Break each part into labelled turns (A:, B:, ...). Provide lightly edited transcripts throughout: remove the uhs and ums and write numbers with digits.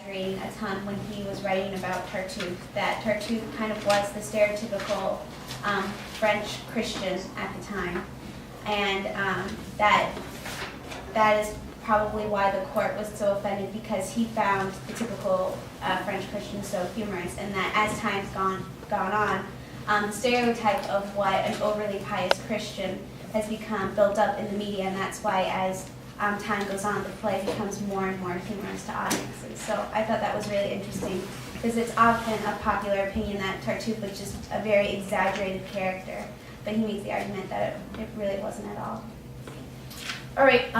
A: exaggerating a ton when he was writing about Tartuffe, that Tartuffe kind of was the stereotypical French Christian at the time, and that is probably why the court was so offended, because he found the typical French Christian so humorous, and that as time's gone on, the stereotype of what an overly pious Christian has become built up in the media, and that's why as time goes on, the play becomes more and more humorous to audiences. So I thought that was really interesting, because it's often a popular opinion that Tartuffe was just a very exaggerated character, but he makes the argument that it really wasn't at all.
B: All right,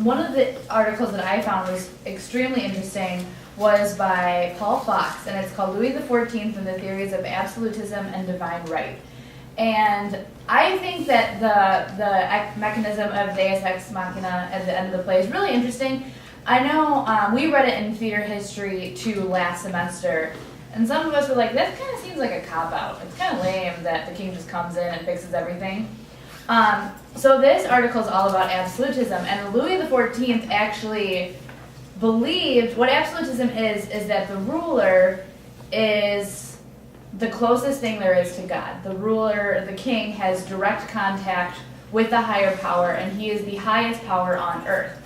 B: one of the articles that I found was extremely interesting was by Paul Fox, and it's called Louis XIV and the Theories of Absolutism and Divine Right. And I think that the mechanism of Deus Ex Machina at the end of the play is really interesting. I know we read it in theater history 2 last semester, and some of us were like, that kind of seems like a cop-out. It's kind of lame that the king just comes in and fixes everything. So this article is all about absolutism, and Louis XIV actually believed what absolutism is that the ruler is the closest thing there is to God. The ruler, the king, has direct contact with the higher power, and he is the highest power on earth.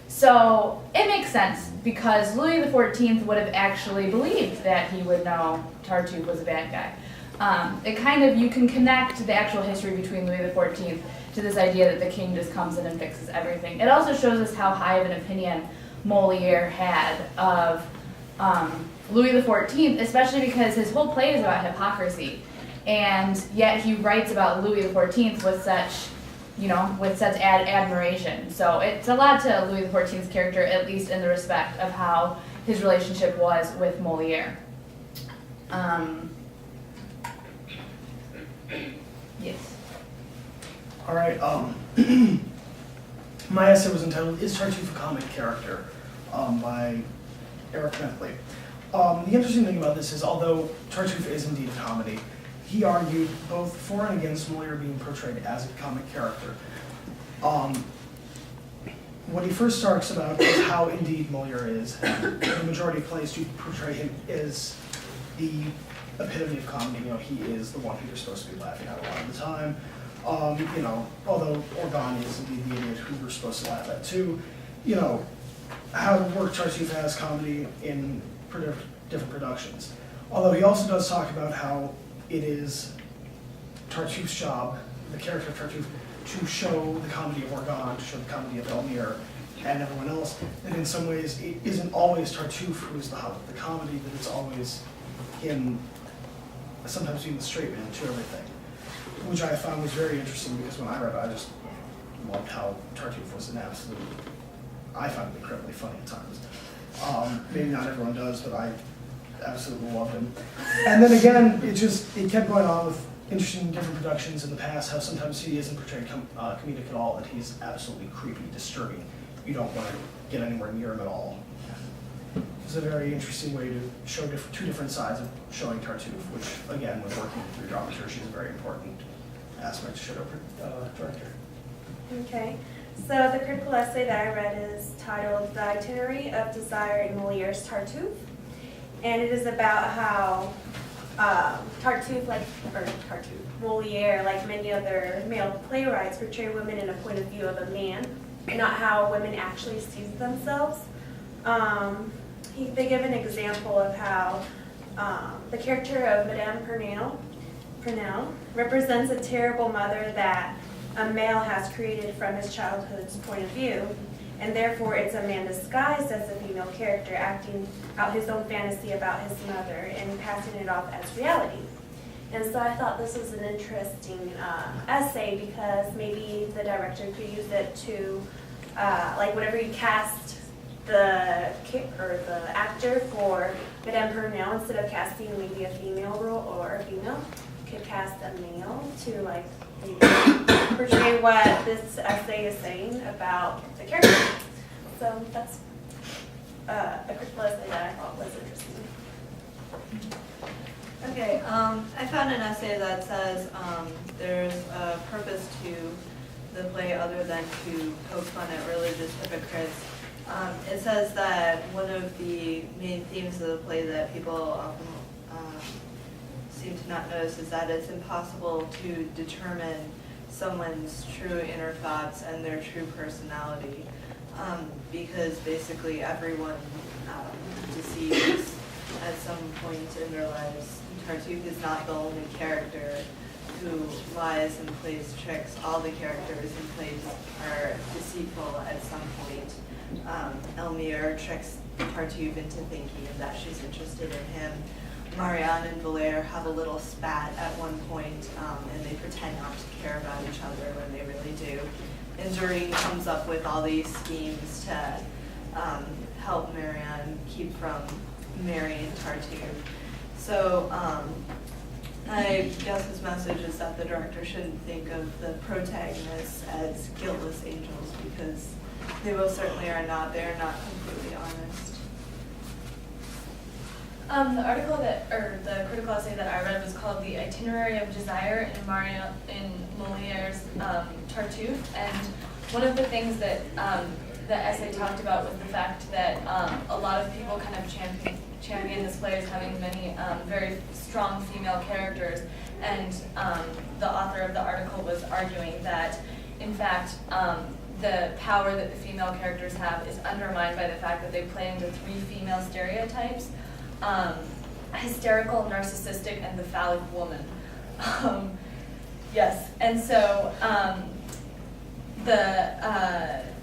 B: So it makes sense, because Louis XIV would have actually believed that he would know Tartuffe was a bad guy. You can connect the actual history between Louis XIV to this idea that the king just comes in and fixes everything. It also shows us how high of an opinion Moliere had of Louis XIV, especially because his whole play is about hypocrisy, and yet he writes about Louis XIV with such admiration. So it's a lot to Louis XIV's character, at least in the respect of how his relationship was with Moliere. Yes.
C: All right. My essay was entitled "Is Tartuffe a Comic Character?" By Eric Methley. The interesting thing about this is, although Tartuffe is indeed a comedy, he argued both for and against Moliere being portrayed as a comic character. What he first talks about is how indeed Moliere is. The majority of plays do portray him as the epitome of comedy. He is the one who you're supposed to be laughing at a lot of the time. Although Orgon is indeed the idiot who we're supposed to laugh at too. How to work Tartuffe as comedy in different productions. Although he also does talk about how it is Tartuffe's job, the character of Tartuffe, to show the comedy of Orgon, to show the comedy of Elmire and everyone else. And in some ways, it isn't always Tartuffe who's the hub of the comedy, but it's always him sometimes being the straight man to everything. Which I found was very interesting, because when I read it, I just loved how Tartuffe was an absolute, I found him incredibly funny at times. Maybe not everyone does, but I absolutely loved him. And then again, it kept going on with interesting different productions in the past, how sometimes he isn't portrayed comedic at all, that he's absolutely creepy, disturbing. You don't want to get anywhere near him at all. It's a very interesting way to show two different sides of showing Tartuffe, which, again, when working through dramaturgy, is a very important aspect to show a director.
D: Okay, so the critical essay that I read is titled "The Itinerary of Desire in Moliere's Tartuffe," and it is about how Moliere, like many other male playwrights, portray women in a point of view of a man, and not how women actually see themselves. They give an example of how the character of Madame Purnell represents a terrible mother that a male has created from his childhood's point of view, and therefore it's a man disguised as a female character acting out his own fantasy about his mother and passing it off as reality. And so I thought this was an interesting essay, because maybe the director could use it to, whenever you cast the actor for Madame Purnell, instead of casting maybe a female role or a female, could cast a male to portray what this essay is saying about the character. So that's a critical essay that I thought was interesting.
E: Okay, I found an essay that says there's a purpose to the play other than to poke fun at religious hypocrites, It says that one of the main themes of the play that people often seem to not notice is that it's impossible to determine someone's true inner thoughts and their true personality, because basically everyone deceives at some point in their lives. Tartuffe is not the only character who lies and plays tricks. All the characters in plays are deceitful at some point. Moliere tricks Tartuffe into thinking that she's interested in him. Marianne and Moliere have a little spat at one point, and they pretend not to care about each other when they really do. And Doreen comes up with all these schemes to help Marianne keep from marrying Tartuffe. So I guess his message is that the director shouldn't think of the protagonists as guiltless angels, because they most certainly are not. They are not completely honest.
F: The article or the critical essay that I read was called "The Itinerary of Desire in Moliere's Tartuffe," and one of the things that the essay talked about was the fact that a lot of people kind of champion this play as having many very strong female characters, and the author of the article was arguing that, in fact, the power that the female characters have is undermined by the fact that they play into 3 female stereotypes: hysterical, narcissistic, and the phallic woman. Yes, and so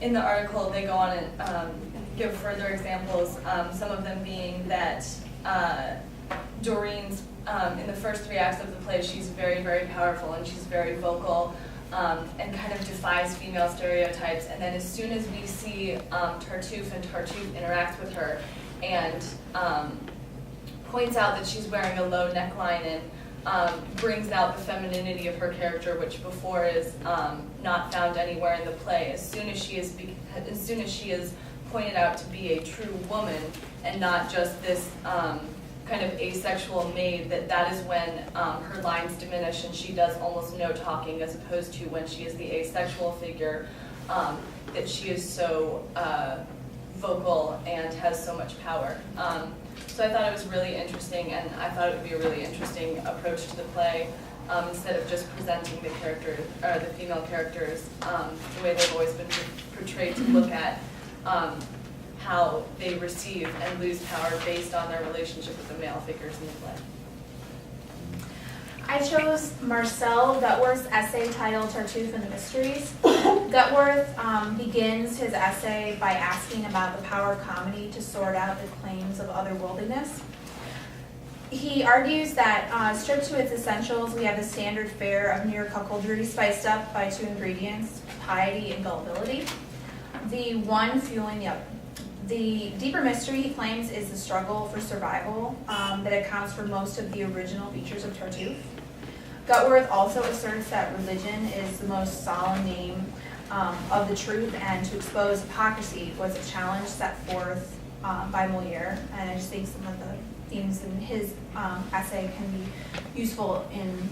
F: in the article they go on and give further examples, some of them being that Doreen's, in the first 3 acts of the play, she's very, very powerful and she's very vocal, and kind of defies female stereotypes. And then as soon as we see Tartuffe and Tartuffe interacts with her and points out that she's wearing a low neckline and brings out the femininity of her character, which before is not found anywhere in the play. As soon as she is pointed out to be a true woman and not just this kind of asexual maid, that is when her lines diminish and she does almost no talking, as opposed to when she is the asexual figure, that she is so vocal and has so much power. So I thought it was really interesting, and I thought it would be a really interesting approach to the play, instead of just presenting the characters, or the female characters, the way they've always been portrayed, to look at how they receive and lose power based on their relationship with the male figures in the play.
G: I chose Marcel Gutworth's essay titled Tartuffe and the Mysteries. Gutworth begins his essay by asking about the power of comedy to sort out the claims of otherworldliness. He argues that stripped to its essentials, we have the standard fare of mere cuckoldry spiced up by 2 ingredients, piety and gullibility. The one fueling the other. The deeper mystery, he claims, is the struggle for survival that accounts for most of the original features of Tartuffe. Gutworth also asserts that religion is the most solemn name of the truth, and to expose hypocrisy was a challenge set forth by Moliere. And I just think some of the themes in his essay can be useful in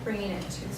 G: bringing it to